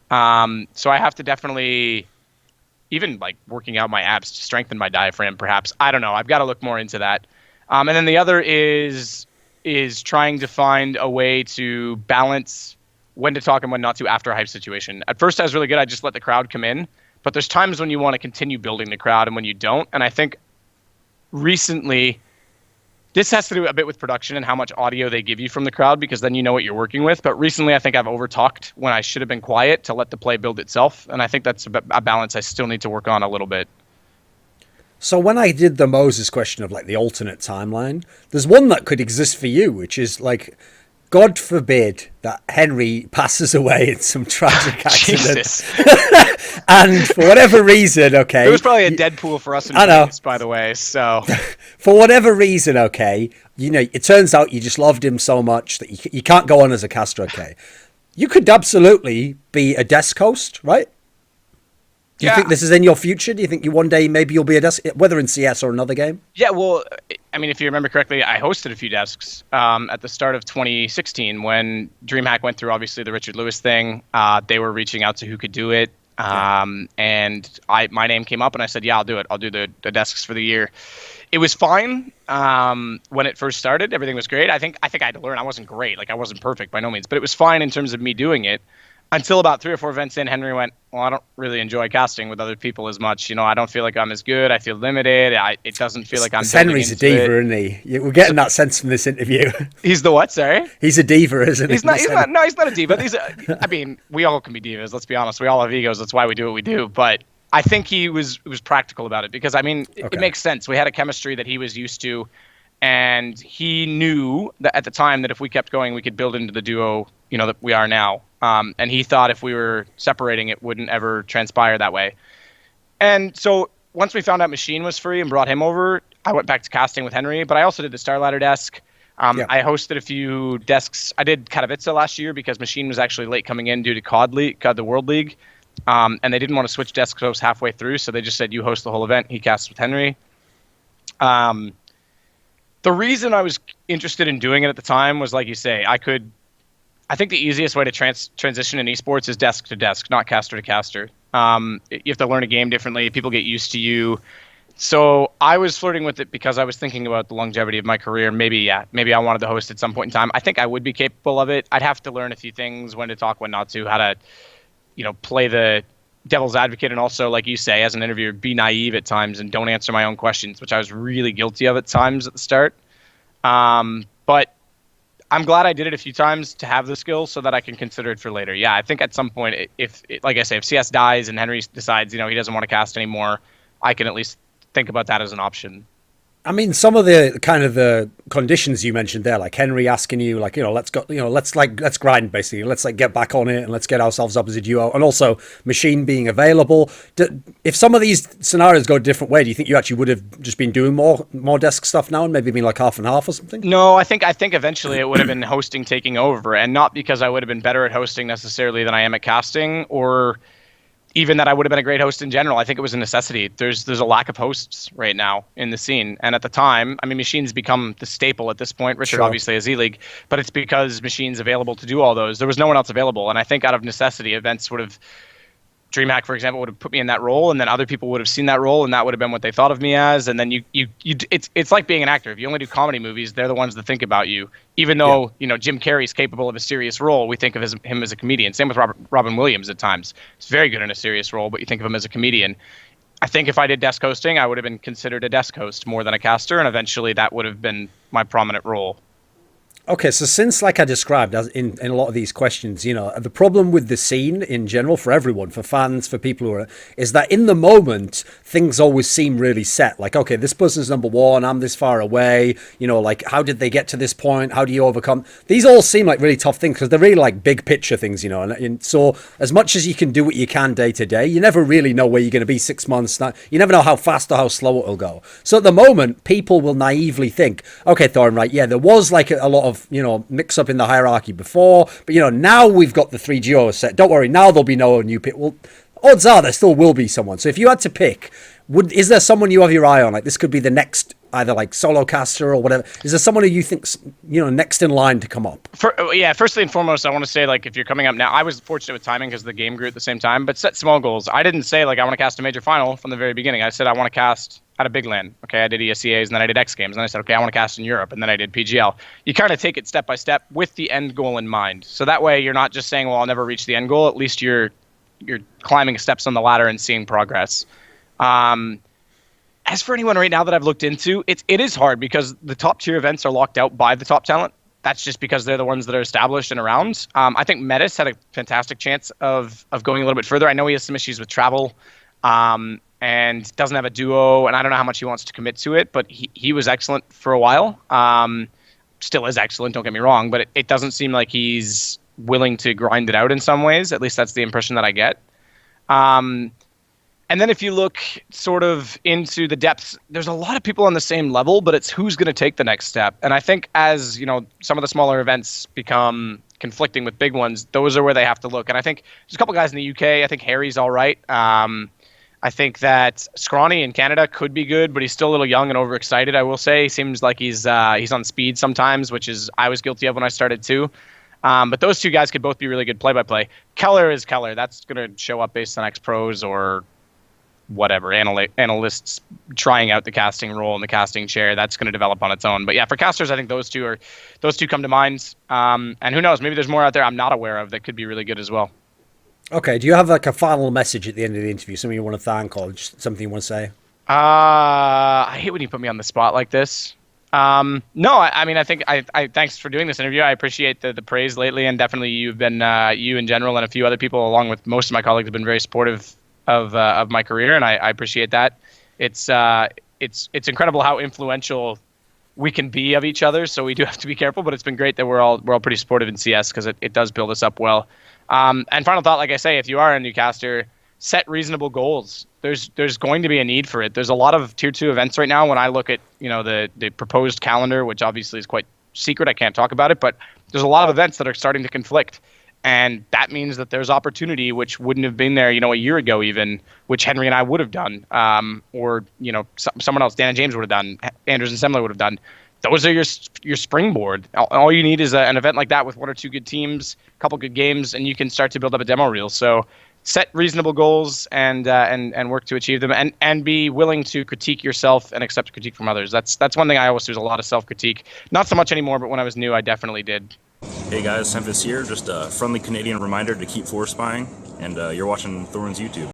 So I have to definitely, even like working out my abs to strengthen my diaphragm, perhaps. I don't know. I've got to look more into that. And then the other is trying to find a way to balance when to talk and when not to after a hype situation. At first I was really good. I just let the crowd come in, but there's times when you want to continue building the crowd and when you don't. And I think recently, this has to do a bit with production and how much audio they give you from the crowd, because then you know what you're working with. But recently, I think I've overtalked when I should have been quiet to let the play build itself. And I think that's a balance I still need to work on a little bit. So when I did the Moses question of like the alternate timeline, there's one that could exist for you, which is like, God forbid that Henry passes away in some tragic accident. And for whatever reason, okay. It was probably a Deadpool for us in Vegas, by the way. So for whatever reason, okay, it turns out you just loved him so much that you can't go on as a caster, okay. You could absolutely be a desk host, right? Do you think this is in your future? Do you think one day maybe you'll be a desk, whether in CS or another game? Yeah, well, I mean, if you remember correctly, I hosted a few desks at the start of 2016 when DreamHack went through, obviously, the Richard Lewis thing. They were reaching out to who could do it. And my name came up and I said, yeah, I'll do it. I'll do the desks for the year. It was fine when it first started. Everything was great. I think I had to learn. I wasn't great. Like, I wasn't perfect by no means, but it was fine in terms of me doing it. Until about 3 or 4 events in, Henry went, well, I don't really enjoy casting with other people as much. I don't feel like I'm as good. I feel limited. It doesn't feel like I'm Henry's a diva, isn't he? We're getting that sense from this interview. He's the what, sorry? He's a diva, isn't he? He's not a diva. I mean, we all can be divas, let's be honest. We all have egos. That's why we do what we do. But I think he was practical about it because, I mean, it makes sense. We had a chemistry that he was used to, and he knew that at the time that if we kept going, we could build into the duo, that we are now. And he thought if we were separating, it wouldn't ever transpire that way. And so once we found out Machine was free and brought him over, I went back to casting with Henry, but I also did the Star Ladder desk. I hosted a few desks. I did Katowice last year because Machine was actually late coming in due to COD the World League. And they didn't want to switch desk hosts halfway through, so they just said, you host the whole event. He cast with Henry. The reason I was interested in doing it at the time was, like you say, I think the easiest way to transition in esports is desk to desk, not caster to caster. You have to learn a game differently. People get used to you. So I was flirting with it because I was thinking about the longevity of my career. Maybe I wanted to host at some point in time. I think I would be capable of it. I'd have to learn a few things, when to talk, when not to, how to, play the devil's advocate, and also, like you say, as an interviewer, be naive at times and don't answer my own questions, which I was really guilty of at times at the start. But I'm glad I did it a few times to have the skills so that I can consider it for later. Yeah, I think at some point, like I say, if CS dies and Henry decides, he doesn't want to cast anymore, I can at least think about that as an option. I mean, some of the kind of the conditions you mentioned there, like Henry asking you, like, let's go, let's grind, basically. Let's like get back on it and let's get ourselves up as a duo. And also Machine being available. If some of these scenarios go a different way, do you think you actually would have just been doing more desk stuff now and maybe been like half and half or something? No, I think eventually it would have been hosting taking over, and not because I would have been better at hosting necessarily than I am at casting, or even that I would have been a great host in general. I think it was a necessity. There's a lack of hosts right now in the scene. And at the time, I mean, Machine's become the staple at this point. Richard obviously has E-League, but it's because Machine's available to do all those. There was no one else available. And I think out of necessity, events would have, DreamHack, for example, would have put me in that role, and then other people would have seen that role, and that would have been what they thought of me as. And then it's like being an actor. If you only do comedy movies, they're the ones that think about you. Even though Jim Carrey's capable of a serious role, we think of him as a comedian. Same with Robin Williams at times. He's very good in a serious role, but you think of him as a comedian. I think if I did desk hosting, I would have been considered a desk host more than a caster, and eventually that would have been my prominent role. Okay, so since, like I described as in a lot of these questions, the problem with the scene in general for everyone, for fans, for people who are, is that in the moment, things always seem really set. Like, okay, this person's number one, I'm this far away, like, how did they get to this point? How do you overcome? These all seem like really tough things because they're really like big picture things, and so as much as you can do what you can day to day, you never really know where you're going to be 6 months. You never know how fast or how slow it'll go. So at the moment, people will naively think, okay, Thorin, right, yeah, there was like a lot of mix up in the hierarchy before, but now we've got the 3 duos set. Don't worry, now there'll be no new pick. Well, odds are there still will be someone. So if you had to pick, is there someone you have your eye on? Like this could be the next either like solo caster or whatever. Is there someone who you think's next in line to come up? Firstly and foremost, I want to say, like, if you're coming up now, I was fortunate with timing because the game grew at the same time, but set small goals. I didn't say like I want to cast a major final from the very beginning. I said I want to cast at a big land. Okay, I did ESEAs and then I did X Games, and I said, okay, I want to cast in Europe, and then I did PGL. You kind of take it step by step with the end goal in mind. So that way you're not just saying, well, I'll never reach the end goal. At least you're climbing steps on the ladder and seeing progress. As for anyone right now that I've looked into, it is hard because the top tier events are locked out by the top talent. That's just because they're the ones that are established and around. I think Metis had a fantastic chance of going a little bit further. I know he has some issues with travel and doesn't have a duo, and I don't know how much he wants to commit to it, but he was excellent for a while. Still is excellent, don't get me wrong, but it doesn't seem like he's willing to grind it out in some ways. At least that's the impression that I get. And then if you look sort of into the depths, there's a lot of people on the same level, but it's who's going to take the next step. And I think as, some of the smaller events become conflicting with big ones, those are where they have to look. And I think there's a couple guys in the UK. I think Harry's all right. I think that Scrawny in Canada could be good, but he's still a little young and overexcited, I will say. He seems like he's on speed sometimes, which is I was guilty of when I started too. But those two guys could both be really good play-by-play. Keller is Keller. That's going to show up based on X-Pros or whatever, analysts trying out the casting role in the casting chair. That's going to develop on its own. But yeah, for casters, I think those two come to mind. And who knows, maybe there's more out there I'm not aware of that could be really good as well. Okay, do you have like a final message at the end of the interview, something you want to thank or just something you want to say? I hate when you put me on the spot like this. No, I mean, I think I thanks for doing this interview. I appreciate the praise lately, and definitely you've been you in general and a few other people, along with most of my colleagues, have been very supportive of my career, and I appreciate that. It's incredible how influential we can be of each other, so we do have to be careful, but it's been great that we're all pretty supportive in CS because it does build us up well. And final thought, like I say, if you are a new caster, set reasonable goals. There's going to be a need for it. There's a lot of tier 2 events right now. When I look at the proposed calendar, which obviously is quite secret, I can't talk about it, but there's a lot of events that are starting to conflict. And that means that there's opportunity which wouldn't have been there, a year ago even, which Henry and I would have done, or someone else, Dan and James would have done, Anders and Semler would have done. Those are your springboard. All you need is an event like that with 1 or 2 good teams, a couple good games, and you can start to build up a demo reel. So set reasonable goals and work to achieve them, and be willing to critique yourself and accept critique from others. That's one thing I always do, is a lot of self-critique. Not so much anymore, but when I was new, I definitely did. Hey guys, Tempest here. Just a friendly Canadian reminder to keep force spying, and you're watching Thorin's YouTube.